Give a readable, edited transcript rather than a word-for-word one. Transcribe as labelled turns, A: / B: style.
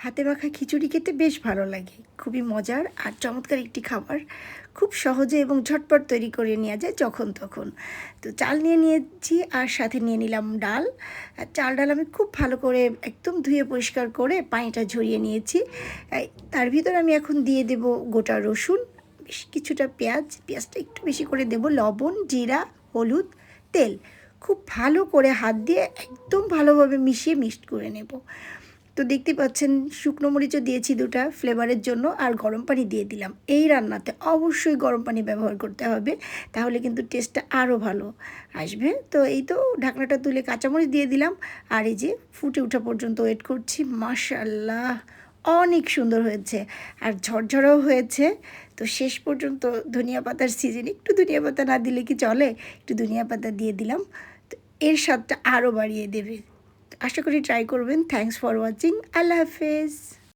A: হাতে মাখা খিচুড়ি খেতে বেশ ভালো লাগে, খুবই মজার আর চমৎকার একটি খাবার। খুব সহজে এবং ঝটপট তৈরি করে নেওয়া যায় যখন তখন। তো চাল নিয়ে নিয়েছি আর সাথে নিয়ে নিলাম ডাল। আর চাল ডাল আমি খুব ভালো করে একদম ধুয়ে পরিষ্কার করে পানিটা ঝরিয়ে নিয়েছি। তার ভিতর আমি এখন দিয়ে দেব গোটা রসুন, বেশ কিছুটা পেঁয়াজ, পেঁয়াজটা একটু বেশি করে দেব, লবণ, জিরা, হলুদ, তেল। খুব ভালো করে হাত দিয়ে একদম ভালোভাবে মিশিয়ে মিক্সড করে নেব। তো দেখতে পাচ্ছেন শুকনো মরিচও দিয়েছি দুটা ফ্লেভারের জন্য, আর গরম পানি দিয়ে দিলাম। এই রান্নাতে অবশ্যই গরম পানি ব্যবহার করতে হবে, তাহলে কিন্তু টেস্টটা আরও ভালো আসবে। তো এই তো ঢাকনাটা তুলে কাঁচামরিচ দিয়ে দিলাম, আর এই যে ফুটে ওঠা পর্যন্ত ওয়েট করছি। মাশাআল্লাহ, অনেক সুন্দর হয়েছে আর ঝরঝরাও হয়েছে। তো শেষ পর্যন্ত ধনিয়া পাতার সিজন, একটু ধনিয়া পাতা না দিলে কি চলে, একটু ধনিয়া পাতা দিয়ে দিলাম। তো এর স্বাদটা আরও বাড়িয়ে দেবে। আশা করি ট্রাই করবেন। Thanks for watching. আল্লাহ হাফেজ।